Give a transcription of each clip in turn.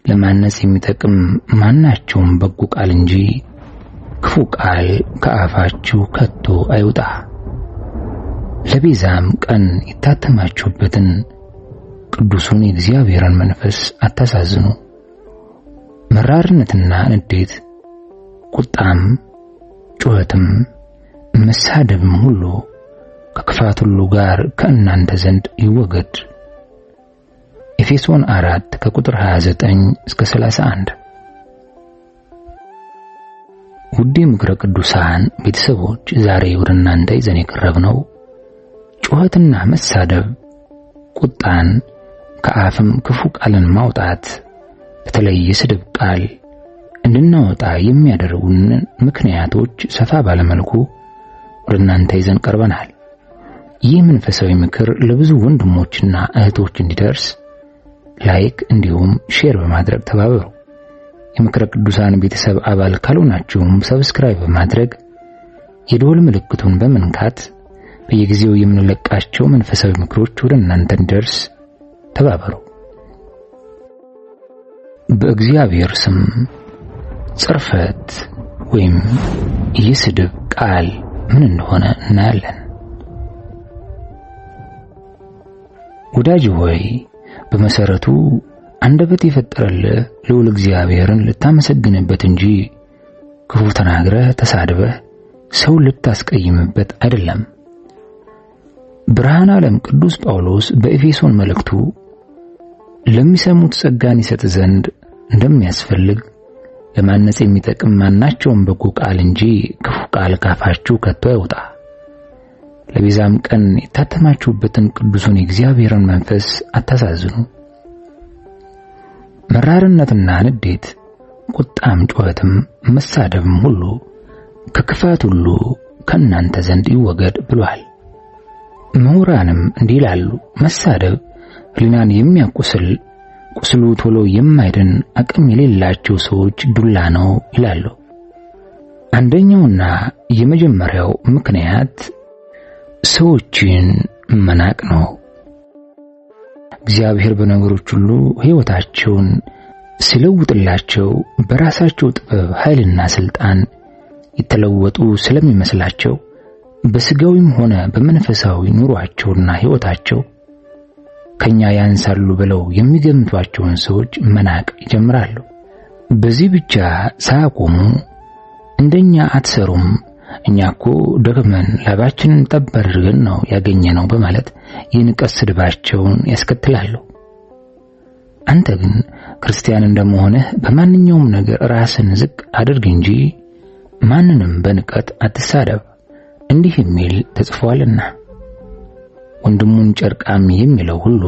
ለማነጽ የሚጠቅም ማናቸውም በጎ ቃል እንጂ ክፉ ቃል ከአፋችሁ ከቶ አይውጣ። ለቤዛም ቀን የታተማችሁበትን ቅዱሱን የእግዚአብሔርን መንፈስ አታሳዝኑ። መራርነትና ንዴት፣ ቁጣም፣ ጩኸትም፣ መሳደብም ሁሉ ከክፋት ሁሉ ጋር ከእናንተ ዘንድ ይወገድ። ኤፌሶን 4 ከቁጥር 29 እስከ 31። ውድ ምክረ ቅዱሳን ቤተሰቦች ዛሬ ወደ እናንተ ይዘን የቀረብነው ጩኸትና መሳደብ፣ ቁጣን፣ ከአፍም ክፉ ቃልን ማውጣት፣ በተለይ የስድብ ቃል እንድናወጣ የሚያደርጉን ምክንያቶች ሰፋ ባለመልኩ ወደ እናንተ ይዘን ቀርበናል። ይህ መንፈሳዊ ምክር ለብዙ ወንድሞችና እህቶች እንዲደርስ ላይክ እንዲሁም ሼር በማድረግ ተባበሩ። የምክረ ቅዱሳን ቤተሰብ አባል ካልሆናችሁም ሰብስክራይብ በማድረግ የደወል ምልክቱን በመንካት በየጊዜው የምንለቃቸው መንፈሳዊ ምክሮች ወደ እናንተ እንዲደርስ ተባበሩ። በእግዚአብሔር ስም ጽርፈት ወይም የስድብ ቃል ምን እንደሆነ እናያለን። ወዳጅ ሆይ በመሰረቱ አንደበት የፈጠረልህ ልዑል እግዚአብሔርን ልታመሰግንበት እንጂ ክፉ ተናግረህ ተሳድበህ ሰው ልታስቀይምበት አይደለም። ብርሃነ ዓለም ቅዱስ ጳውሎስ በኤፌሶን መልእክቱ ለሚሰሙት ጸጋን ይሰጥ ዘንድ እንደሚያስፈልግ ለማነጽ የሚጠቅም ማናቸውም በጎ ቃል እንጂ ክፉ ቃል ካፋችሁ ከቶ አይውጣ፣ ለቤዛም ቀን የታተማችሁበትን ቅዱሱን የእግዚአብሔርን መንፈስ አታሳዝኑ። መራርነትና ንዴት፣ ቁጣም፣ ጩኸትም፣ መሳደብም ሁሉ ከክፋት ሁሉ ከእናንተ ዘንድ ይወገድ ብሏል። ምሁራንም እንዲህ ይላሉ፣ መሳደብ ሕሊናን የሚያቆስል ቁስሉ ቶሎ የማይድን አቅም የሌላቸው ሰዎች ዱላ ነው ይላሉ። አንደኛውና የመጀመሪያው ምክንያት ሰዎችን መናቅ ነው። እግዚአብሔር በነገሮች ሁሉ ሕይወታቸውን ሲለውጥላቸው በራሳቸው ጥበብ ኃይልና ስልጣን የተለወጡ ስለሚመስላቸው በስጋዊም ሆነ በመንፈሳዊ ኑሯቸውና ሕይወታቸው ከኛ ያንሳሉ ብለው የሚገምቷቸውን ሰዎች መናቅ ይጀምራሉ። በዚህ ብቻ ሳያቆሙ እንደኛ አትሰሩም፣ እኛኮ ደክመን ላባችንን ጠብ አድርገን ነው ያገኘነው በማለት የንቀት ስድባቸውን ያስከትላሉ። አንተ ግን ክርስቲያን እንደመሆንህ በማንኛውም ነገር ራስን ዝቅ አድርግ እንጂ ማንንም በንቀት አትሳደብ እንዲህ የሚል ተጽፏልና። ወንድሙን ጨርቃም የሚለው ሁሉ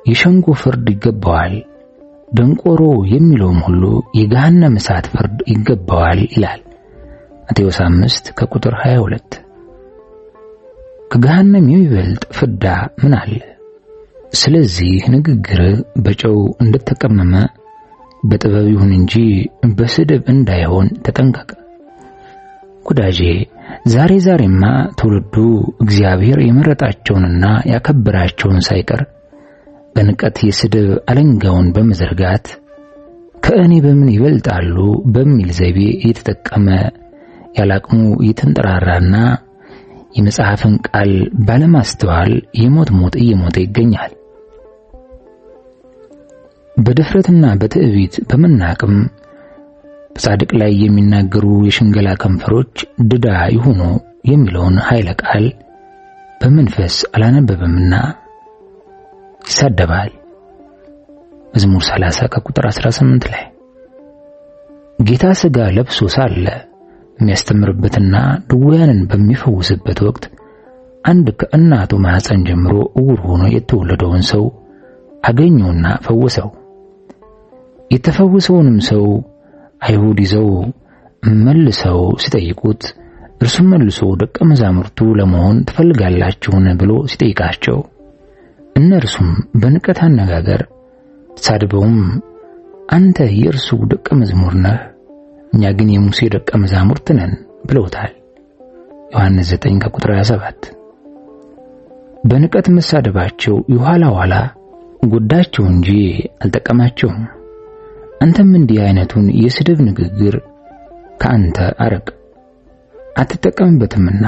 የሸንጎ ፍርድ ይገባዋል፣ ደንቆሮ የሚለውም ሁሉ የገሃነመ እሳት ፍርድ ይገባዋል ይላል ማቴዎስ 5 ከቁጥር 22። ከገሃነም የሚበልጥ ፍዳ ምን አለ? ስለዚህ ንግግር በጨው እንደተቀመመ በጥበብ ይሁን እንጂ በስድብ እንዳይሆን ተጠንቀቅ። ወዳጄ ዛሬማ ትውልዱ እግዚአብሔር የመረጣቸውንና ያከበራቸውን ሳይቀር በንቀት የስድብ አለንጋውን በመዘርጋት ከእኔ በምን ይበልጣሉ በሚል ዘይቤ እየተጠቀመ ያላቅሙ እየተንጠራራና የመጽሐፍን ቃል ባለማስተዋል የሞት እየሞተ ይገኛል። በድፍረትና በትዕቢት በመናቅም በጻድቅ ላይ የሚናገሩ የሽንገላ ከንፈሮች ድዳ ይሁኑ የሚለውን ኃይለ ቃል በመንፈስ አላነበበምና ይሳደባል። መዝሙር 30 ከቁጥር 18 ላይ ጌታ ሥጋ ለብሶ ሳለ የሚያስተምርበትና ድውያንን በሚፈውስበት ወቅት አንድ ከእናቱ ማህፀን ጀምሮ ዕውር ሆኖ የተወለደውን ሰው አገኘውና ፈወሰው። የተፈወሰውንም ሰው አይሁድ ይዘው መልሰው ሲጠይቁት እርሱም መልሶ ደቀ መዛሙርቱ ለመሆን ትፈልጋላችሁን ብሎ ሲጠይቃቸው እነርሱም በንቀት አነጋገር ተሳድበውም አንተ የእርሱ ደቀ መዝሙር ነህ፣ እኛ ግን የሙሴ ደቀ መዛሙርት ነን ብለውታል። ዮሐንስ 9 ከቁጥር 27። በንቀት መሳደባቸው የኋላ ጎዳቸው እንጂ አልጠቀማቸውም። አንተም እንዲህ አይነቱን የስድብ ንግግር ከአንተ አርቅ አትጠቀምበትምና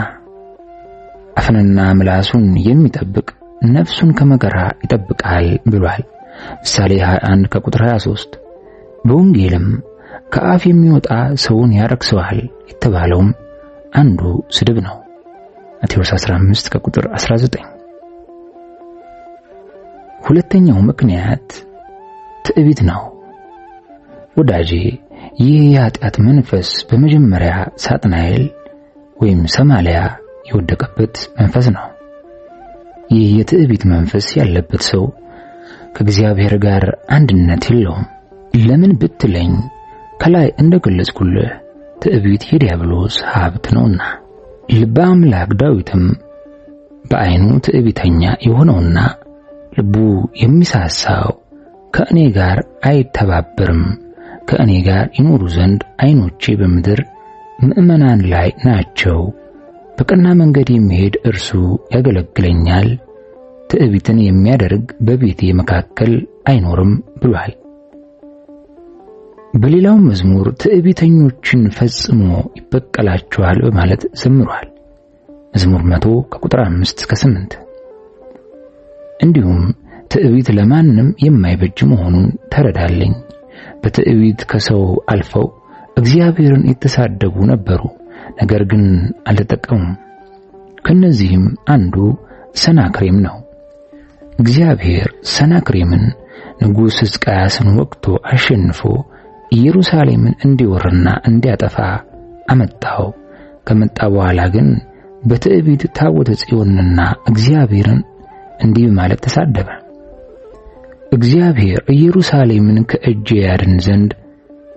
አፍንና ምላሱን የሚጠብቅ ነፍሱን ከመከራ ይጠብቃል ብሏል። ምሳሌ 21 ከቁጥር 23። በወንጌልም ከአፍ የሚወጣ ሰውን ያረክሰዋል የተባለውም አንዱ ስድብ ነው። ማቴዎስ 15 ከቁጥር 19። ሁለተኛው ምክንያት ትዕቢት ነው። ወዳጄ ይህ የኃጢአት መንፈስ በመጀመሪያ ሳጥናኤል ወይም ሰማልያ የወደቀበት መንፈስ ነው። ይህ የትዕቢት መንፈስ ያለበት ሰው ከእግዚአብሔር ጋር አንድነት የለውም። ለምን ብትለኝ ከላይ እንደገለጽኩልህ ትዕቢት የዲያብሎስ ሀብት ነውና። ልበ አምላክ ዳዊትም በዓይኑ ትዕቢተኛ የሆነውና ልቡ የሚሳሳው ከእኔ ጋር አይተባበርም፣ ከእኔ ጋር ይኖሩ ዘንድ ዓይኖቼ በምድር ምእመናን ላይ ናቸው፣ በቀና መንገድ የሚሄድ እርሱ ያገለግለኛል፣ ትዕቢትን የሚያደርግ በቤቴ መካከል አይኖርም ብሏል። በሌላው መዝሙር ትዕቢተኞችን ፈጽሞ ይበቀላቸዋል በማለት ዘምሯል። መዝሙር 100 ከቁጥር 5 እስከ 8። እንዲሁም ትዕቢት ለማንም የማይበጅ መሆኑን ተረዳለኝ። በትዕቢት ከሰው አልፈው እግዚአብሔርን የተሳደቡ ነበሩ፣ ነገር ግን አልተጠቀሙም። ከነዚህም አንዱ ሰናክሬም ነው። እግዚአብሔር ሰናክሬምን ንጉሥ ሕዝቅያስን ወቅቶ አሸንፎ ኢየሩሳሌምን እንዲወርና እንዲያጠፋ አመጣው። ከመጣ በኋላ ግን በትዕቢት ታቦተ ጽዮንንና እግዚአብሔርን እንዲህ ማለት ተሳደበ። እግዚአብሔር ኢየሩሳሌምን ከእጄ ያድን ዘንድ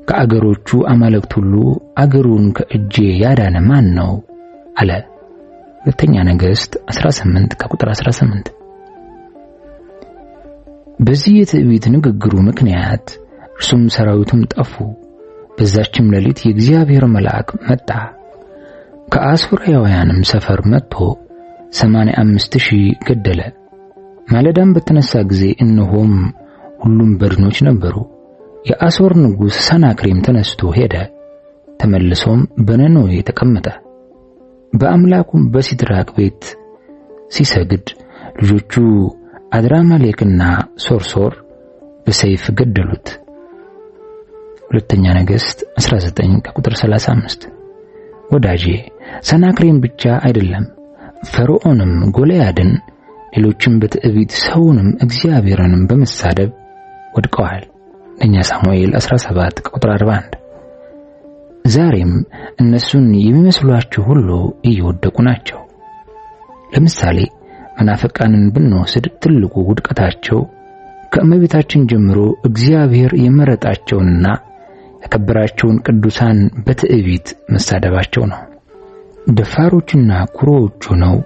ከአገሮቹ አማልክት ሁሉ አገሩን ከእጄ ያዳነ ማን ነው አለ። ሁለተኛ ነገሥት 18 ከቁጥር 18። በዚህ የትዕቢት ንግግሩ ምክንያት እርሱም ሰራዊቱም ጠፉ። በዛችም ሌሊት የእግዚአብሔር መልአክ መጣ፣ ከአሦራውያንም ሰፈር መጥቶ 85,000 ገደለ። ማለዳም በተነሳ ጊዜ እነሆም ሁሉም በድኖች ነበሩ። የአሦር ንጉሥ ሰናክሬም ተነስቶ ሄደ፣ ተመልሶም በነነዌ ተቀመጠ። በአምላኩም በሲድራቅ ቤት ሲሰግድ ልጆቹ አድራማሌክና ሶርሶር በሰይፍ ገደሉት። ሁለተኛ ነገሥት 19 ከቁጥር 35። ወዳጄ ሰናክሬም ብቻ አይደለም፣ ፈርዖንም ጎልያድን፣ ሌሎችም በትዕቢት ሰውንም እግዚአብሔርንም በመሳደብ ወድቀዋል። አንደኛ ሳሙኤል 17 ከቁጥር 41። ዛሬም እነሱን የሚመስሏቸው ሁሉ እየወደቁ ናቸው። ለምሳሌ መናፍቃንን ብንወስድ ትልቁ ውድቀታቸው ከእመቤታችን ጀምሮ እግዚአብሔር የመረጣቸውንና ያከበራቸውን ቅዱሳን በትዕቢት መሳደባቸው ነው። ደፋሮችና ኩሮዎች ሆነው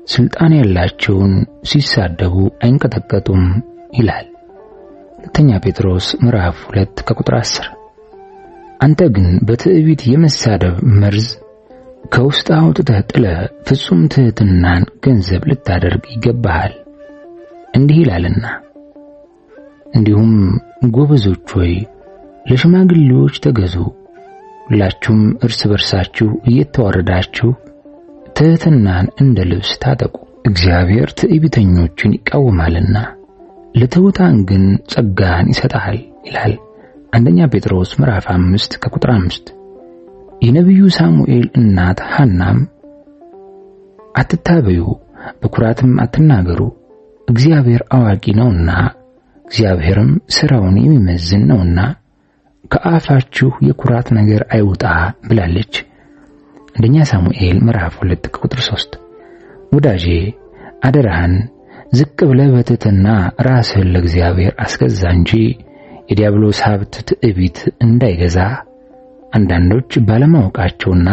ስልጣን ያላቸውን ሲሳደቡ አይንቀጠቀጡም ይላል ሁለተኛ ጴጥሮስ ምዕራፍ 2 ከቁጥር 10። አንተ ግን በትዕቢት የመሳደብ መርዝ ከውስጥ አውጥተህ ጥለህ ፍጹም ትሕትናን ገንዘብ ልታደርግ ይገባሃል። እንዲህ ይላልና እንዲሁም ጎበዞች ሆይ ለሽማግሌዎች ተገዙ፣ ሁላችሁም እርስ በርሳችሁ እየተዋረዳችሁ ትሕትናን እንደ ልብስ ታጠቁ። እግዚአብሔር ትዕቢተኞችን ይቃወማልና ለትሑታን ግን ጸጋን ይሰጣል ይላል አንደኛ ጴጥሮስ ምዕራፍ 5 ከቁጥር 5። የነቢዩ ሳሙኤል እናት ሐናም አትታበዩ፣ በኩራትም አትናገሩ፣ እግዚአብሔር አዋቂ ነውና እግዚአብሔርም ሥራውን የሚመዝን ነውና ከአፋችሁ የኩራት ነገር አይውጣ ብላለች። አንደኛ ሳሙኤል ምዕራፍ 2 ከቁጥር 3። ወዳጄ አደራህን ዝቅ ብለህ በትሕትና ራስህን ለእግዚአብሔር አስገዛ እንጂ የዲያብሎስ ሀብት ትዕቢት እንዳይገዛ። አንዳንዶች ባለማወቃቸውና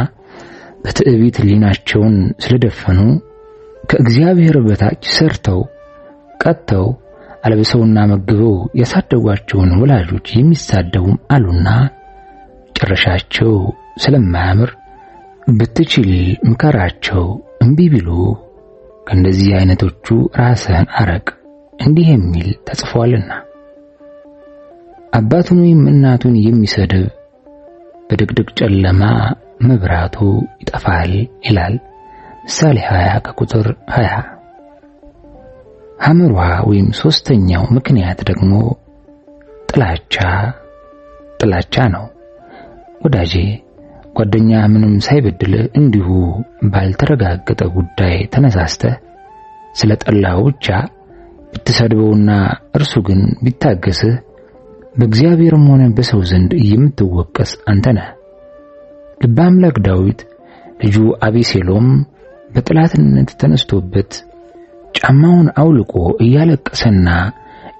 በትዕቢት ሕሊናቸውን ስለደፈኑ ከእግዚአብሔር በታች ሰርተው ቀጥተው አልብሰውና መግበው ያሳደጓቸውን ወላጆች የሚሳደቡም አሉና ጭራሻቸው ስለማያምር ብትችል ምከራቸው። እምቢ ቢሉ ከእንደዚህ አይነቶቹ ራስህን አረቅ፣ እንዲህ የሚል ተጽፏልና። አባቱን ወይም እናቱን የሚሰድብ በድቅድቅ ጨለማ መብራቱ ይጠፋል ይላል ምሳሌ 20 ከቁጥር 20። ሐመሯ ወይም ሶስተኛው ምክንያት ደግሞ ጥላቻ ነው። ወዳጄ ጓደኛ ምንም ሳይበድል እንዲሁ ባልተረጋገጠ ጉዳይ ተነሳስተህ ስለጠላው ብቻ ብትሰድበውና እርሱ ግን ቢታገስህ በእግዚአብሔርም ሆነ በሰው ዘንድ የምትወቀስ አንተ ነህ። ልበ አምላክ ዳዊት ልጁ አቤሴሎም በጠላትነት ተነስቶበት ጫማውን አውልቆ እያለቀሰና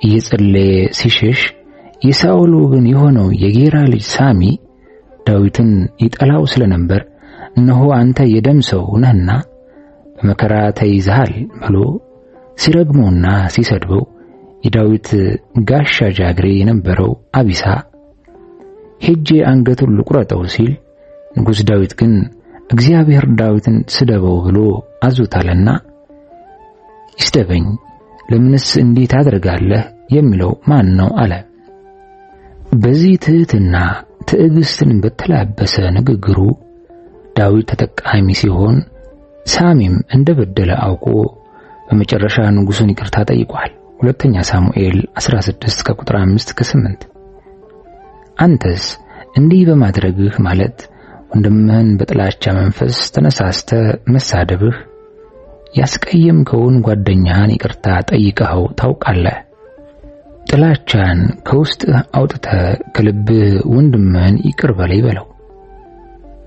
እየጸለየ ሲሸሽ የሳኦል ወገን የሆነው የጌራ ልጅ ሳሚ ዳዊትን ይጠላው ስለነበር እነሆ አንተ የደም ሰው ነህና በመከራ ተይዘሃል ብሎ ሲረግመውና ሲሰድበው የዳዊት ጋሻ ጃግሬ የነበረው አቢሳ ሄጄ አንገቱን ልቁረጠው ሲል ንጉሥ ዳዊት ግን እግዚአብሔር ዳዊትን ስደበው ብሎ አዞታልና ይስደበኝ፣ ለምንስ እንዲህ ታደርጋለህ የሚለው ማን ነው አለ። በዚህ ትሕትና ትዕግስትን በተላበሰ ንግግሩ ዳዊት ተጠቃሚ ሲሆን ሳሚም እንደበደለ አውቆ በመጨረሻ ንጉሡን ይቅርታ ጠይቋል። ሁለተኛ ሳሙኤል 16 ከቁጥር 5 ከ8። አንተስ እንዲህ በማድረግህ ማለት ወንድምህን በጥላቻ መንፈስ ተነሳስተ መሳደብህ ያስቀየምከውን ጓደኛህን ይቅርታ ጠይቀኸው ታውቃለህ? ጥላቻን ከውስጥህ አውጥተህ ከልብህ ወንድምህን ይቅር በለይ በለው።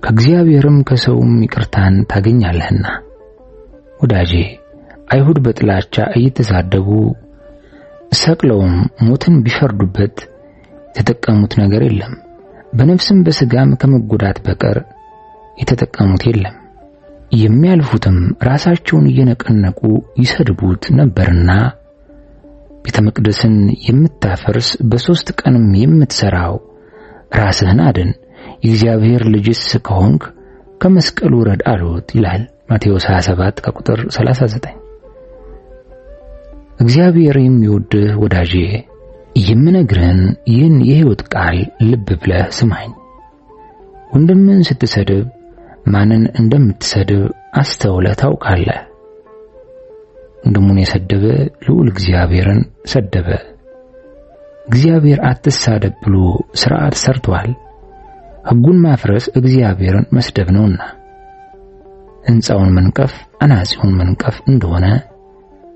ከእግዚአብሔርም ከሰውም ይቅርታን ታገኛለህና። ወዳጄ አይሁድ በጥላቻ እየተሳደቡ ሰቅለውም ሞትን ቢፈርዱበት የተጠቀሙት ነገር የለም። በነፍስም በስጋም ከመጎዳት በቀር የተጠቀሙት የለም። የሚያልፉትም ራሳቸውን እየነቀነቁ ይሰድቡት ነበርና ቤተ መቅደስን የምታፈርስ በ3 ቀንም የምትሰራው ራስህን አድን፣ የእግዚአብሔር ልጅስ ከሆንክ ከመስቀሉ ውረድ አሉት ይላል ማቴዎስ 27 ከቁጥር 39። እግዚአብሔር የሚወድህ ወዳጄ የምነግርህን ይህን የሕይወት ቃል ልብ ብለህ ስማኝ። ወንድምህን ስትሰድብ ማንን እንደምትሰድብ አስተውለህ ታውቃለህ? ወንድሙን የሰደበ ልዑል እግዚአብሔርን ሰደበ። እግዚአብሔር አትሳደብ ብሎ ሥርዓት ሰርቷል። ሕጉን ማፍረስ እግዚአብሔርን መስደብ ነውና ሕንፃውን መንቀፍ አናጺውን መንቀፍ እንደሆነ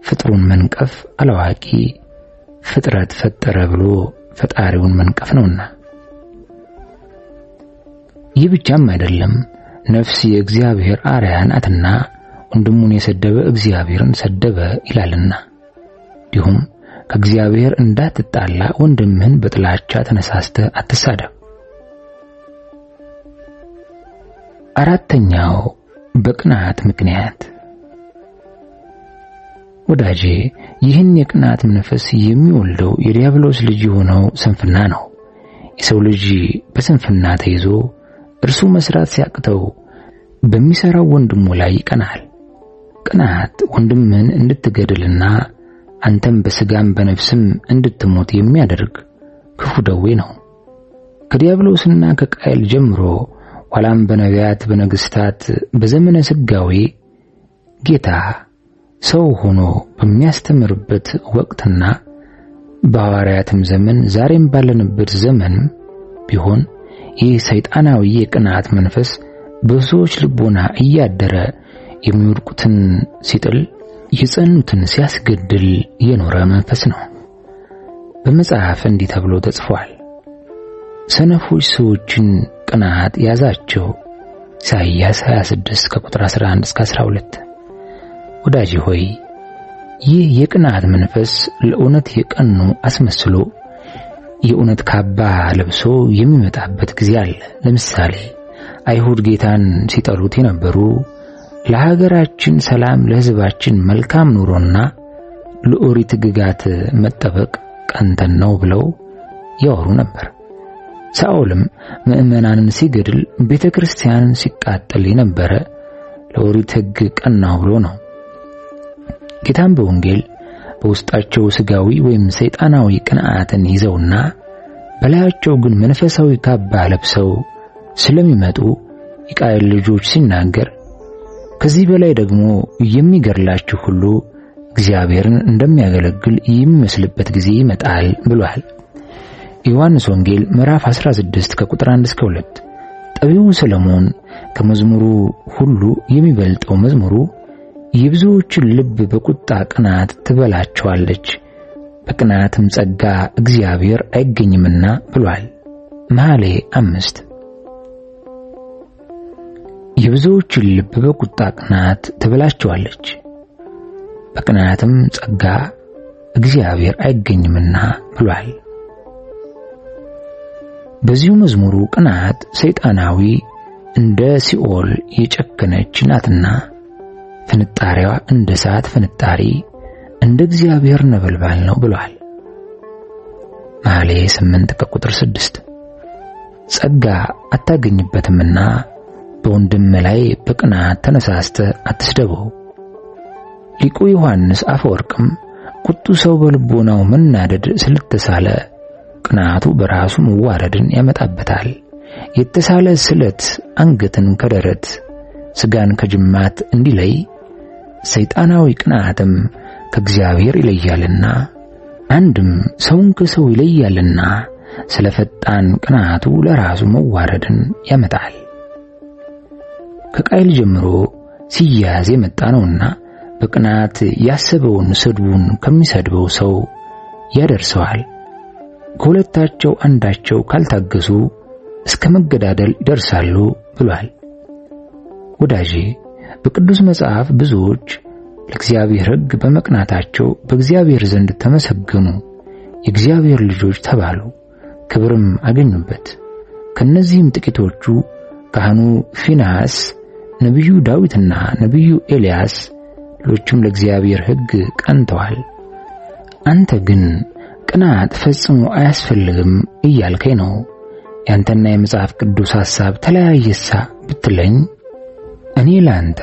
ፍጥሩን መንቀፍ አላዋቂ ፍጥረት ፈጠረ ብሎ ፈጣሪውን መንቀፍ ነውና። ይህ ብቻም አይደለም፣ ነፍስ የእግዚአብሔር አርአያ ናትና ወንድሙን የሰደበ እግዚአብሔርን ሰደበ ይላልና። እንዲሁም ከእግዚአብሔር እንዳትጣላ ወንድምህን በጥላቻ ተነሳስተህ አትሳደብ። አራተኛው በቅናት ምክንያት። ወዳጄ ይህን የቅናት መንፈስ የሚወልደው የዲያብሎስ ልጅ የሆነው ስንፍና ነው። የሰው ልጅ በስንፍና ተይዞ እርሱ መስራት ሲያቅተው በሚሰራው ወንድሙ ላይ ይቀናል። ቅናት ወንድምህን እንድትገድልና አንተም በስጋም በነፍስም እንድትሞት የሚያደርግ ክፉ ደዌ ነው። ከዲያብሎስና ከቃየል ጀምሮ ኋላም በነቢያት በነገሥታት በዘመነ ስጋዌ ጌታ ሰው ሆኖ በሚያስተምርበት ወቅትና በሐዋርያትም ዘመን ዛሬም ባለንበት ዘመን ቢሆን ይህ ሰይጣናዊ የቅናት መንፈስ በሰዎች ልቦና እያደረ የሚወድቁትን ሲጥል የጸኑትን ሲያስገድል የኖረ መንፈስ ነው። በመጽሐፍ እንዲህ ተብሎ ተጽፏል፣ ሰነፎች ሰዎችን ቅናት ያዛቸው። ኢሳይያስ 26 ከቁጥር 11 እስከ 12። ወዳጄ ሆይ ይህ የቅናት መንፈስ ለእውነት የቀኑ አስመስሎ የእውነት ካባ ለብሶ የሚመጣበት ጊዜ አለ። ለምሳሌ አይሁድ ጌታን ሲጠሉት የነበሩ ለሀገራችን ሰላም፣ ለሕዝባችን መልካም ኑሮና ለኦሪት ሕግጋት መጠበቅ ቀንተን ነው ብለው ያወሩ ነበር። ሳኦልም ምዕመናንን ሲገድል ቤተክርስቲያንን ሲቃጠል የነበረ ለኦሪት ሕግ ቀናው ብሎ ነው። ጌታም በወንጌል በውስጣቸው ስጋዊ ወይም ሰይጣናዊ ቅንዓትን ይዘውና በላያቸው ግን መንፈሳዊ ካባ ለብሰው ስለሚመጡ የቃየል ልጆች ሲናገር ከዚህ በላይ ደግሞ የሚገርላችሁ ሁሉ እግዚአብሔርን እንደሚያገለግል የሚመስልበት ጊዜ ይመጣል ብሏል። ዮሐንስ ወንጌል ምዕራፍ 16 ከቁጥር 1 እስከ 2። ጠቢቡ ሰሎሞን ከመዝሙሩ ሁሉ የሚበልጠው መዝሙሩ የብዙዎችን ልብ በቁጣ ቅናት ትበላቸዋለች፣ በቅናትም ጸጋ እግዚአብሔር አይገኝምና ብሏል። መኃልየ 5 የብዙዎችን ልብ በቁጣ ቅናት ትበላቸዋለች፣ በቅናትም ጸጋ እግዚአብሔር አይገኝምና ብሏል። በዚሁ መዝሙሩ ቅናት ሰይጣናዊ እንደ ሲኦል የጨከነች ናትና ፍንጣሪዋ እንደ እሳት ፍንጣሪ እንደ እግዚአብሔር ነበልባል ነው ብሏል። መኃልየ 8 ከቁጥር 6 ጸጋ አታገኝበትምና በወንድም ላይ በቅናት ተነሳስተ አትስደበው። ሊቁ ዮሐንስ አፈወርቅም ቁጡ ሰው በልቦናው መናደድ ስለተሳለ ቅናቱ በራሱ መዋረድን ያመጣበታል። የተሳለ ስለት አንገትን ከደረት ስጋን ከጅማት እንዲለይ ሰይጣናዊ ቅናትም ከእግዚአብሔር ይለያልና አንድም ሰውን ከሰው ይለያልና ስለፈጣን ቅናቱ ለራሱ መዋረድን ያመጣል። ከቃየል ጀምሮ ሲያዝ የመጣ ነውና በቅናት ያሰበውን ስድቡን ከሚሰድበው ሰው ያደርሰዋል። ከሁለታቸው አንዳቸው ካልታገሱ እስከ መገዳደል ይደርሳሉ ብሏል። ወዳጄ በቅዱስ መጽሐፍ ብዙዎች ለእግዚአብሔር ሕግ በመቅናታቸው በእግዚአብሔር ዘንድ ተመሰገኑ፣ የእግዚአብሔር ልጆች ተባሉ፣ ክብርም አገኙበት። ከነዚህም ጥቂቶቹ ካህኑ ፊንሐስ፣ ነቢዩ ዳዊትና ነቢዩ ኤልያስ ሌሎችም ለእግዚአብሔር ሕግ ቀንተዋል። አንተ ግን ቅናት ፈጽሞ አያስፈልግም እያልከኝ ነው። ያንተና የመጽሐፍ ቅዱስ ሐሳብ ተለያየሳ ብትለኝ እኔ ላንተ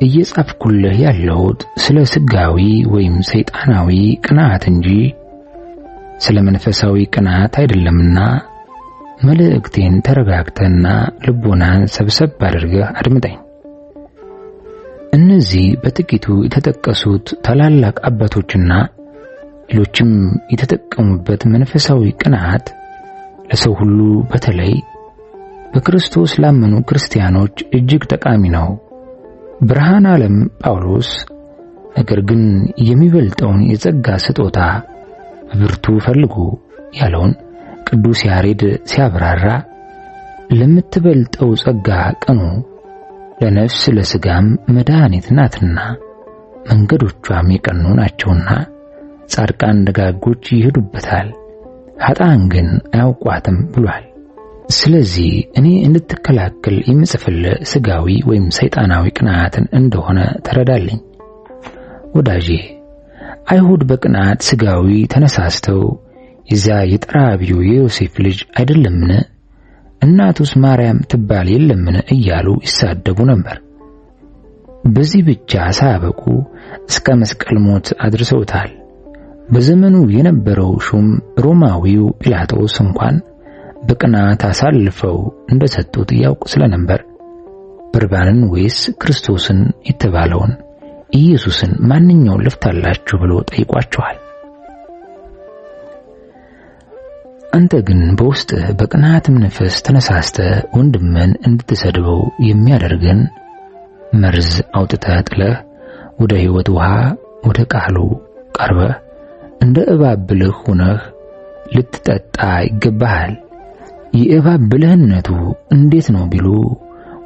እየጻፍኩልህ ያለሁት ስለ ስጋዊ ወይም ሰይጣናዊ ቅናት እንጂ ስለ መንፈሳዊ ቅናት አይደለምና መልእክቴን ተረጋግተና ልቦናን ሰብሰብ አድርገህ አድምጠኝ። እነዚህ በጥቂቱ የተጠቀሱት ታላላቅ አባቶችና ሌሎችም የተጠቀሙበት መንፈሳዊ ቅናት ለሰው ሁሉ በተለይ በክርስቶስ ላመኑ ክርስቲያኖች እጅግ ጠቃሚ ነው። ብርሃን ዓለም ጳውሎስ ነገር ግን የሚበልጠውን የጸጋ ስጦታ በብርቱ ፈልጉ ያለውን ቅዱስ ያሬድ ሲያብራራ ለምትበልጠው ጸጋ ቅኑ፣ ለነፍስ ለስጋም መድኃኒት ናትና መንገዶቿም የቀኑ ናቸውና ጻድቃን ደጋጎች ይሄዱበታል፣ ኃጥአን ግን አያውቋትም ብሏል። ስለዚህ እኔ እንድትከላከል የምጽፍልህ ስጋዊ ወይም ሰይጣናዊ ቅናትን እንደሆነ ተረዳልኝ። ወዳጄ አይሁድ በቅናት ስጋዊ ተነሳስተው የዛ የጠራቢው የዮሴፍ ልጅ አይደለምን? እናቱስ ማርያም ትባል የለምን? እያሉ ይሳደቡ ነበር። በዚህ ብቻ ሳያበቁ እስከ መስቀል ሞት አድርሰውታል። በዘመኑ የነበረው ሹም ሮማዊው ጲላጦስ እንኳን በቅናት አሳልፈው እንደሰጡት ያውቅ ስለነበር በርባንን ወይስ ክርስቶስን የተባለውን ኢየሱስን ማንኛውን ልፍታላችሁ ብሎ ጠይቋቸዋል። አንተ ግን በውስጥ በቅናት መንፈስ ተነሳስተ ወንድምን እንድትሰድበው የሚያደርገን መርዝ አውጥተህ ጥለህ ወደ ሕይወት ውሃ ወደ ቃሉ ቀርበህ እንደ እባብ ብልህ ሆነህ ልትጠጣ ይገባሃል። የእባብ ብልህነቱ እንዴት ነው ቢሉ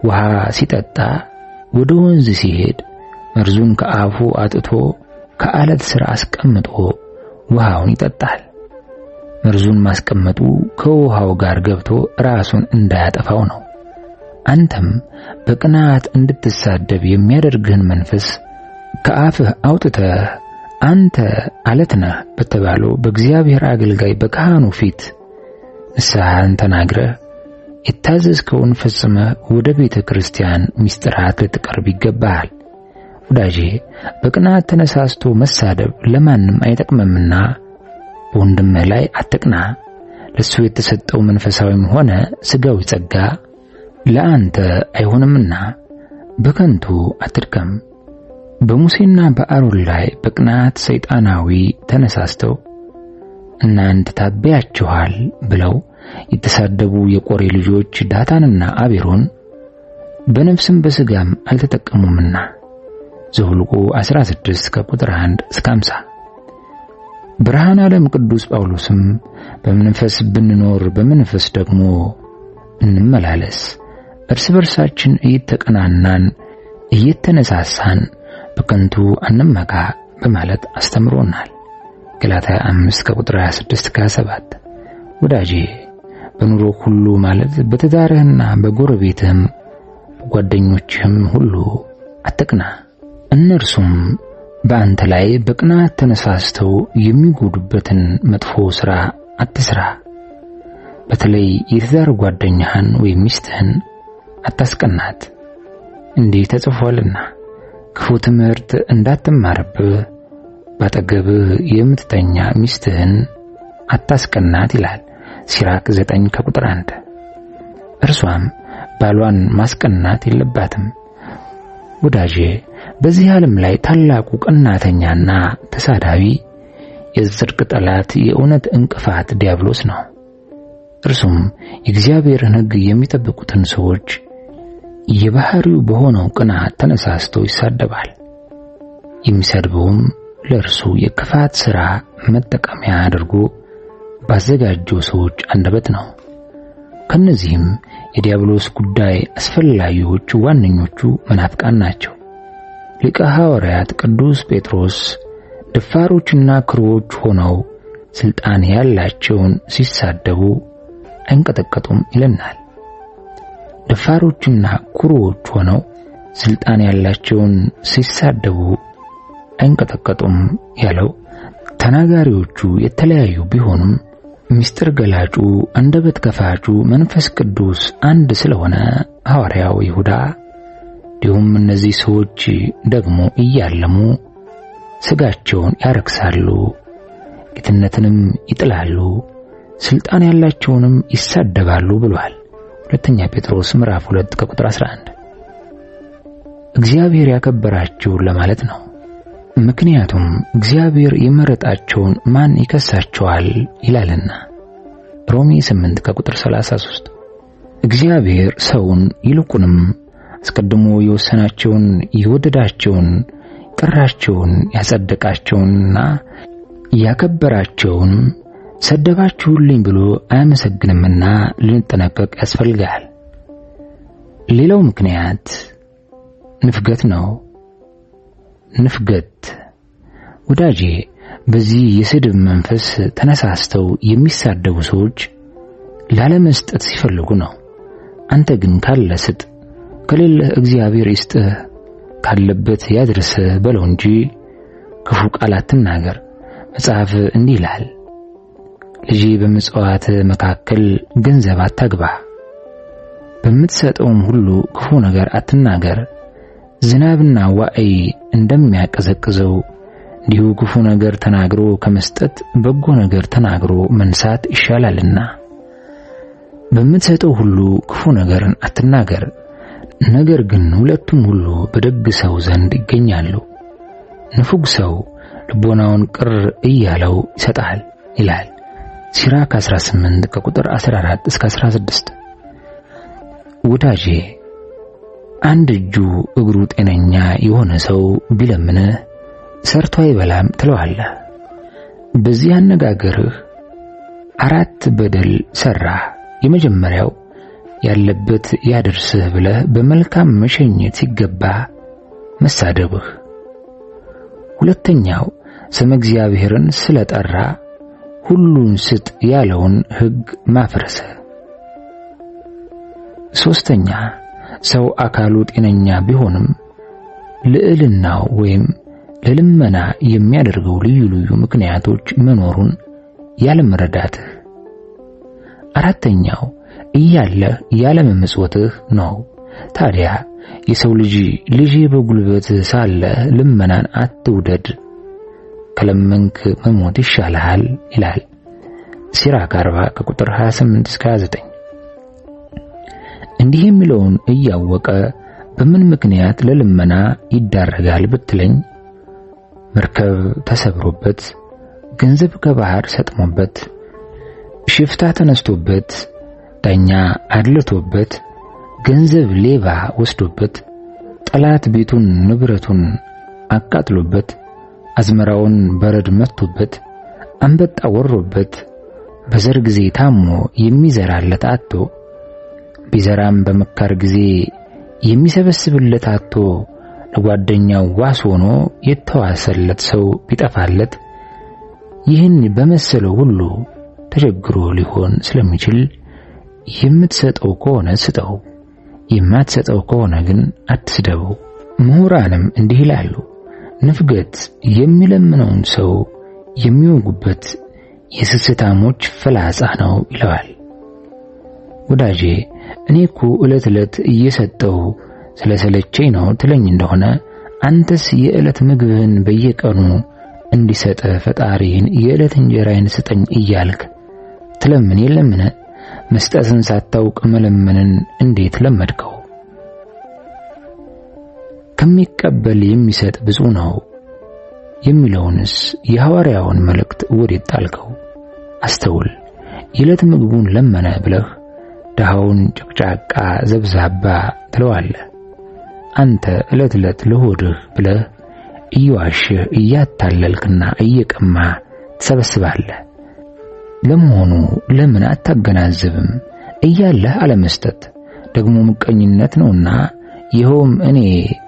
ውሃ ሲጠጣ ወደ ወንዝ ሲሄድ መርዙን ከአፉ አጥቶ ከአለት ስር አስቀምጦ ውሃውን ይጠጣል። መርዙን ማስቀመጡ ከውሃው ጋር ገብቶ ራሱን እንዳያጠፋው ነው። አንተም በቅናት እንድትሳደብ የሚያደርግህን መንፈስ ከአፍህ አውጥተህ አንተ አለት ነህ በተባለው በእግዚአብሔር አገልጋይ በካህኑ ፊት ንስሐን ተናግረህ የታዘዝከውን ፈጽመህ ወደ ቤተ ክርስቲያን ምስጢራት ልትቀርብ ይገባሃል። ወዳጄ በቅናት ተነሳስቶ መሳደብ ለማንም አይጠቅምምና በወንድምህ ላይ አትቅና፣ ለሱ የተሰጠው መንፈሳዊም ሆነ ስጋዊ ጸጋ ለአንተ አይሆንምና በከንቱ አትድከም። በሙሴና በአሮን ላይ በቅናት ሰይጣናዊ ተነሳስተው እናንተ ታበያችኋል ብለው የተሳደቡ የቆሬ ልጆች ዳታንና አቤሮን በነፍስም በስጋም አልተጠቀሙምና ዘኍልቍ 16 ከቁጥር 1 እስከ 50። ብርሃን ዓለም ቅዱስ ጳውሎስም በመንፈስ ብንኖር በመንፈስ ደግሞ እንመላለስ፣ እርስ በርሳችን እየተቀናናን እየተነሳሳን በከንቱ አንመካ በማለት አስተምሮናል። ገላትያ 5 ከቁጥር 26 እስከ 27። ወዳጄ በኑሮ ሁሉ ማለት በትዳርህና በጎረቤትህም በጓደኞችህም ሁሉ አትቅና። እነርሱም በአንተ ላይ በቅናት ተነሳስተው የሚጎዱበትን መጥፎ ሥራ አትስራ። በተለይ የትዳር ጓደኛህን ወይም ሚስትህን አታስቀናት። እንዲህ ተጽፏልና ክፉ ትምህርት እንዳትማርብህ ባጠገብህ የምትተኛ ሚስትህን አታስቀናት ይላል ሲራክ 9 ከቁጥር 1። እርሷም ባሏን ማስቀናት የለባትም። ወዳጄ በዚህ ዓለም ላይ ታላቁ ቀናተኛና ተሳዳቢ የጽድቅ ጠላት የእውነት እንቅፋት ዲያብሎስ ነው። እርሱም የእግዚአብሔርን ሕግ የሚጠብቁትን ሰዎች የባህሪው በሆነው ቅናት ተነሳስቶ ይሳደባል። የሚሰድበውም ለእርሱ የክፋት ሥራ መጠቀሚያ አድርጎ ባዘጋጀው ሰዎች አንደበት ነው። ከነዚህም የዲያብሎስ ጉዳይ አስፈላጊዎች ዋነኞቹ መናፍቃን ናቸው። ሊቀ ሐዋርያት ቅዱስ ጴጥሮስ ደፋሮችና ክሩዎች ሆነው ስልጣን ያላቸውን ሲሳደቡ አይንቀጠቀጡም ይለናል። ደፋሮችና ኩሩዎች ሆነው ስልጣን ያላቸውን ሲሳደቡ አይንቀጠቀጡም ያለው ተናጋሪዎቹ የተለያዩ ቢሆኑም ምስጢር ገላጩ አንደበት ከፋቹ መንፈስ ቅዱስ አንድ ስለሆነ ሐዋርያው ይሁዳ እንዲሁም እነዚህ ሰዎች ደግሞ እያለሙ ስጋቸውን ያረክሳሉ፣ ጌትነትንም ይጥላሉ፣ ስልጣን ያላቸውንም ይሳደባሉ ብሏል። ሁለተኛ ጴጥሮስ ምዕራፍ 2 ከቁጥር 11። እግዚአብሔር ያከበራቸውን ለማለት ነው። ምክንያቱም እግዚአብሔር የመረጣቸውን ማን ይከሳቸዋል ይላልና ሮሜ 8 ከቁጥር 33። እግዚአብሔር ሰውን ይልቁንም አስቀድሞ የወሰናቸውን የወደዳቸውን የጠራቸውን ያጸደቃቸውንና ያከበራቸውን ሰደባችሁልኝ ብሎ አያመሰግንምና ልንጠነቀቅ ያስፈልጋል። ሌላው ምክንያት ንፍገት ነው። ንፍገት ወዳጄ በዚህ የስድብ መንፈስ ተነሳስተው የሚሳደቡ ሰዎች ላለመስጠት ሲፈልጉ ነው። አንተ ግን ካለ ስጥ፣ ከሌለ እግዚአብሔር ይስጥህ፣ ካለበት ያድርስህ በለው እንጂ ክፉ ቃል አትናገር። መጽሐፍ እንዲህ ይላል፣ ልጄ በምጽዋት መካከል ገንዘብ አታግባ፣ በምትሰጠውም ሁሉ ክፉ ነገር አትናገር። ዝናብና ዋዕይ እንደሚያቀዘቅዘው እንዲሁ ክፉ ነገር ተናግሮ ከመስጠት በጎ ነገር ተናግሮ መንሳት ይሻላልና። በምትሰጠው ሁሉ ክፉ ነገርን አትናገር፣ ነገር ግን ሁለቱም ሁሉ በደግ ሰው ዘንድ ይገኛሉ። ንፉግ ሰው ልቦናውን ቅር እያለው ይሰጣል ይላል ሲራክ 18 ከቁጥር 14 እስከ 16። ወዳጄ አንድ እጁ እግሩ ጤነኛ የሆነ ሰው ቢለምንህ ሰርቶ አይበላም ትለዋለህ። በዚህ አነጋገርህ 4 በደል ሰራህ። የመጀመሪያው ያለበት ያድርስህ ብለህ በመልካም መሸኘት ሲገባ መሳደብህ። ሁለተኛው ስመ እግዚአብሔርን ስለጠራ ሁሉን ስጥ ያለውን ሕግ ማፍረስህ። ሶስተኛ ሰው አካሉ ጤነኛ ቢሆንም ልዕልናው ወይም ለልመና የሚያደርገው ልዩ ልዩ ምክንያቶች መኖሩን ያለመረዳትህ። አራተኛው እያለህ ያለመመጽወትህ ነው። ታዲያ የሰው ልጅ በጉልበት ሳለ ልመናን አትውደድ፣ ከለመንክ መሞት ይሻልሃል ይላል ሲራክ 40 ከቁጥር 28 እስከ 29። እንዲህ የሚለውን እያወቀ በምን ምክንያት ለልመና ይዳረጋል ብትለኝ፣ መርከብ ተሰብሮበት፣ ገንዘብ ከባህር ሰጥሞበት፣ ሽፍታ ተነስቶበት፣ ዳኛ አድልቶበት፣ ገንዘብ ሌባ ወስዶበት፣ ጠላት ቤቱን ንብረቱን አቃጥሎበት፣ አዝመራውን በረድ መጥቶበት፣ አንበጣ ወሮበት፣ በዘር ጊዜ ታሞ የሚዘራለት አጥቶ፣ ቢዘራም በመካር ጊዜ የሚሰበስብለት አጥቶ፣ ለጓደኛው ዋስ ሆኖ የተዋሰለት ሰው ቢጠፋለት፣ ይህን በመሰለው ሁሉ ተቸግሮ ሊሆን ስለሚችል የምትሰጠው ከሆነ ስጠው፣ የማትሰጠው ከሆነ ግን አትስደበው። ምሁራንም እንዲህ ይላሉ፣ ንፍገት የሚለምነውን ሰው የሚወጉበት የስስታሞች ፍላጻ ነው ይለዋል። ወዳጄ እኔ እኮ ዕለት ዕለት እየሰጠው ስለሰለቸኝ ነው ትለኝ እንደሆነ፣ አንተስ የዕለት ምግብህን በየቀኑ እንዲሰጥ ፈጣሪን የዕለት እንጀራዬን ስጠኝ እያልክ ትለምን የለምን? መስጠትን ሳታውቅ መለመንን እንዴት ለመድከው? ከሚቀበል የሚሰጥ ብፁዕ ነው የሚለውንስ የሐዋርያውን መልእክት ወዴት ጣልከው? አስተውል። የዕለት ምግቡን ለመነ ብለህ ድሃውን ጨቅጫቃ ዘብዛባ ትለዋለህ። አንተ ዕለት ዕለት ለሆድህ ብለህ እየዋሽህ እያታለልክና እየቀማ ትሰበስባለህ። ለመሆኑ ለምን አታገናዝብም? እያለህ አለመስጠት ደግሞ ምቀኝነት ነውና፣ ይኸውም እኔ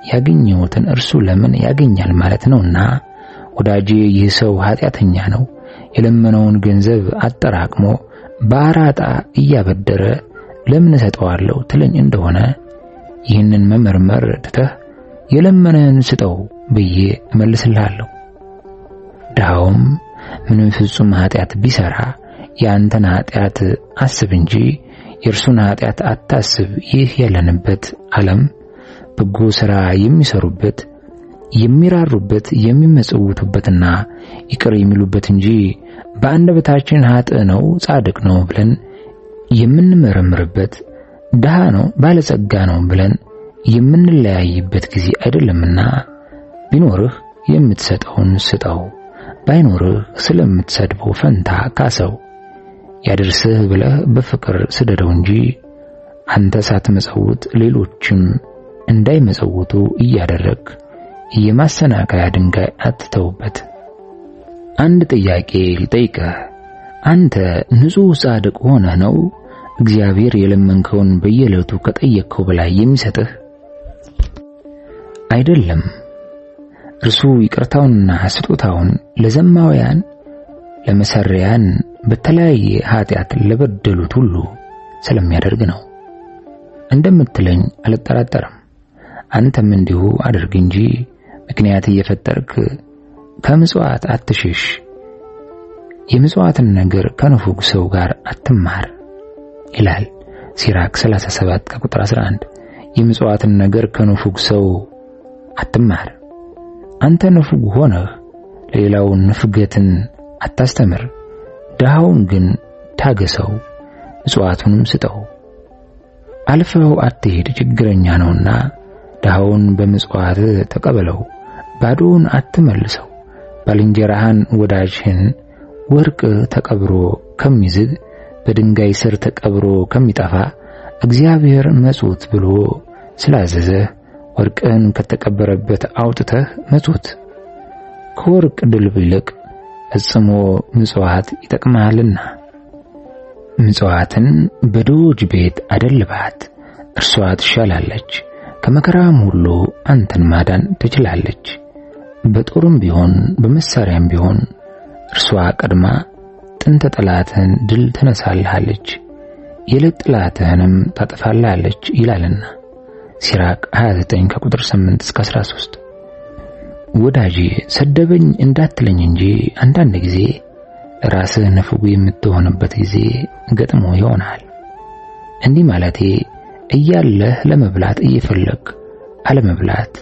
ያገኘሁትን እርሱ ለምን ያገኛል ማለት ነውና። ወዳጄ ይህ ሰው ኃጢአተኛ ነው። የለመነውን ገንዘብ አጠራቅሞ በአራጣ እያበደረ ለምን እሰጠዋለሁ ትለኝ እንደሆነ፣ ይህንን መመርመር ትተህ የለመነን ስጠው ብዬ እመልስልሃለሁ። ድሃውም ምንም ፍጹም ኃጢአት ቢሰራ ያንተን ኃጢአት አስብ እንጂ የእርሱን ኃጢአት አታስብ። ይህ ያለንበት ዓለም በጎ ሥራ የሚሰሩበት፣ የሚራሩበት፣ የሚመጸውቱበትና ይቅር የሚሉበት እንጂ በአንደበታችን ኃጥእ ነው ጻድቅ ነው ብለን የምንመረምርበት፣ ድሃ ነው ባለጸጋ ነው ብለን የምንለያይበት ጊዜ አይደለምና፣ ቢኖርህ የምትሰጠውን ስጠው፣ ባይኖርህ ስለምትሰድበው ፈንታ ካሰው። ያድርስህ ብለህ በፍቅር ስደደው እንጂ አንተ ሳትመጸውት ሌሎችም እንዳይመጸውቱ እያደረግ የማሰናከያ ድንጋይ አትተውበት። አንድ ጥያቄ ልጠይቅህ። አንተ ንጹሕ ጻድቅ ሆነህ ነው እግዚአብሔር የለመንከውን በየዕለቱ ከጠየቅከው በላይ የሚሰጥህ? አይደለም። እርሱ ይቅርታውንና ስጦታውን ለዘማውያን ለመሰሪያን በተለያየ ኃጢአት ለበደሉት ሁሉ ስለሚያደርግ ነው እንደምትለኝ አልጠራጠርም። አንተም እንዲሁ አድርግ እንጂ ምክንያት እየፈጠርክ ከምጽዋት አትሽሽ። የምጽዋትን ነገር ከንፉግ ሰው ጋር አትማር ይላል ሲራክ 37 ከቁጥር 11። የምጽዋትን ነገር ከንፉግ ሰው አትማር። አንተ ንፉግ ሆነህ ሌላው ንፍገትን አታስተምር። ድሃውን ግን ታገሰው፣ ምጽዋቱንም ስጠው። አልፈው አትሄድ፣ ችግረኛ ነውና ድሃውን በምጽዋት ተቀበለው፣ ባዶውን አትመልሰው። ባልንጀራህን ወዳጅህን ወርቅ ተቀብሮ ከሚዝግ በድንጋይ ስር ተቀብሮ ከሚጠፋ እግዚአብሔር መጹት ብሎ ስላዘዘህ ወርቅን ከተቀበረበት አውጥተህ መጹት። ከወርቅ ድልብ ይልቅ ፈጽሞ ምጽዋት ይጠቅማልና። ምጽዋትን በድሆች ቤት አደልባት፣ እርሷ ትሻላለች። ከመከራም ሁሉ አንተን ማዳን ትችላለች። በጦርም ቢሆን በመሳሪያም ቢሆን እርሷ ቀድማ ጥንተ ጠላትህን ድል ትነሳልሃለች፣ የዕለት ጠላትህንም ታጠፋልሃለች ይላልና ሲራክ 29 ከቁጥር 8 እስከ 13። ወዳጄ ሰደበኝ እንዳትለኝ እንጂ አንዳንድ ጊዜ ራስህ ንፉግ የምትሆንበት ጊዜ ገጥሞ ይሆናል። እንዲህ ማለቴ እያለህ ለመብላት እየፈለክ አለመብላት፣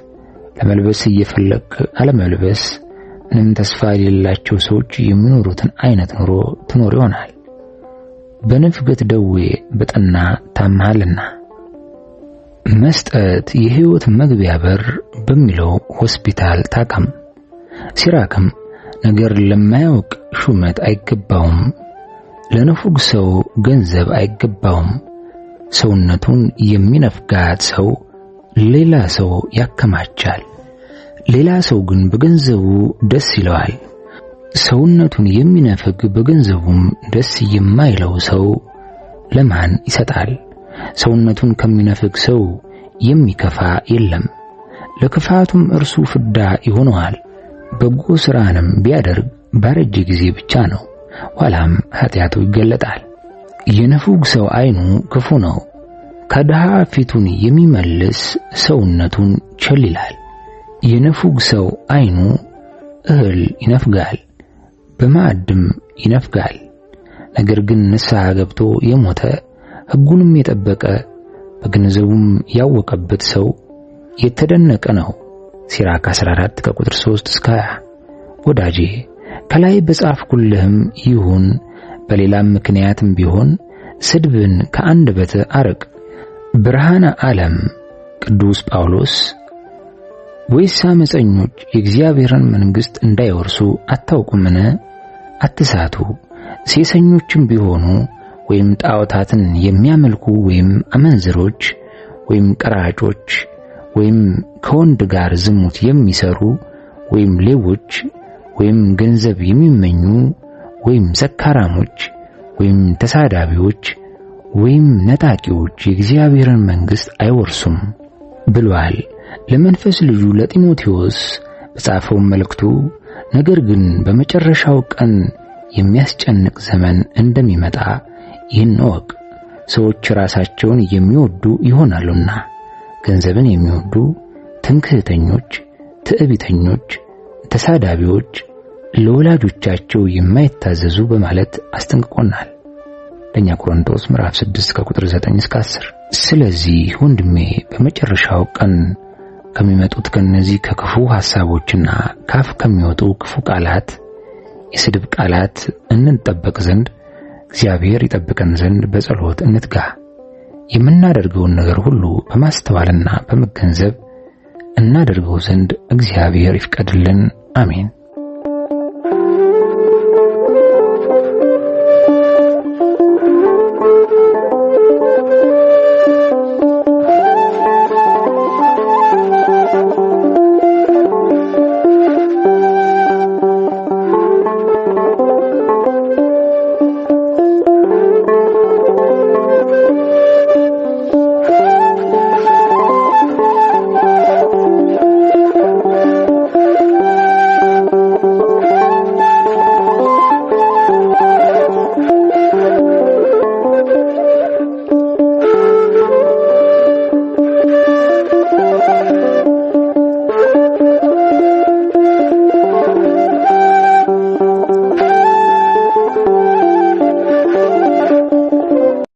ለመልበስ እየፈለክ አለመልበስ፣ ምንም ተስፋ የሌላቸው ሰዎች የሚኖሩትን አይነት ኑሮ ትኖር ይሆናል። በንፍገት ደዌ በጠና ታመሃልና። መስጠት የሕይወት መግቢያ በር በሚለው ሆስፒታል ታከም። ሲራክም ነገር ለማያውቅ ሹመት አይገባውም፣ ለንፉግ ሰው ገንዘብ አይገባውም። ሰውነቱን የሚነፍጋት ሰው ሌላ ሰው ያከማቻል፣ ሌላ ሰው ግን በገንዘቡ ደስ ይለዋል። ሰውነቱን የሚነፍግ በገንዘቡም ደስ የማይለው ሰው ለማን ይሰጣል? ሰውነቱን ከሚነፍግ ሰው የሚከፋ የለም፣ ለክፋቱም እርሱ ፍዳ ይሆነዋል። በጎ ሥራንም ቢያደርግ ባረጀ ጊዜ ብቻ ነው፣ ኋላም ኃጢአቱ ይገለጣል። የንፉግ ሰው ዓይኑ ክፉ ነው፣ ከድሃ ፊቱን የሚመልስ ሰውነቱን ቸል ይላል። የንፉግ ሰው ዓይኑ እህል ይነፍጋል፣ በማዕድም ይነፍጋል። ነገር ግን ንስሐ ገብቶ የሞተ ሕጉንም የጠበቀ በገንዘቡም ያወቀበት ሰው የተደነቀ ነው። ሲራክ 14 ከቁጥር 3 እስከ 20። ወዳጄ ከላይ በጻፍኩልህም ይሁን በሌላም ምክንያትም ቢሆን ስድብን ከአንደበት አርቅ። ብርሃነ ዓለም ቅዱስ ጳውሎስ ወይስ አመፀኞች የእግዚአብሔርን መንግሥት እንዳይወርሱ አታውቁምን? አትሳቱ። ሴሰኞችም ቢሆኑ ወይም ጣዖታትን የሚያመልኩ ወይም አመንዝሮች ወይም ቀራጮች ወይም ከወንድ ጋር ዝሙት የሚሰሩ ወይም ሌቦች ወይም ገንዘብ የሚመኙ ወይም ሰካራሞች ወይም ተሳዳቢዎች ወይም ነጣቂዎች የእግዚአብሔርን መንግሥት አይወርሱም ብሏል ለመንፈስ ልጁ ለጢሞቴዎስ በጻፈው መልእክቱ። ነገር ግን በመጨረሻው ቀን የሚያስጨንቅ ዘመን እንደሚመጣ ይህን እወቅ። ሰዎች ራሳቸውን የሚወዱ ይሆናሉና፣ ገንዘብን የሚወዱ፣ ትምክህተኞች፣ ትዕቢተኞች፣ ተሳዳቢዎች፣ ለወላጆቻቸው የማይታዘዙ በማለት አስጠንቅቆናል። ለኛ ቆሮንቶስ ምዕራፍ 6 ከቁጥር 9 እስከ 10። ስለዚህ ወንድሜ በመጨረሻው ቀን ከሚመጡት ከነዚህ ከክፉ ሐሳቦችና ካፍ ከሚወጡ ክፉ ቃላት፣ የስድብ ቃላት እንጠበቅ ዘንድ እግዚአብሔር ይጠብቀን ዘንድ በጸሎት እንትጋ። የምናደርገውን ነገር ሁሉ በማስተዋልና በመገንዘብ እናደርገው ዘንድ እግዚአብሔር ይፍቀድልን። አሜን።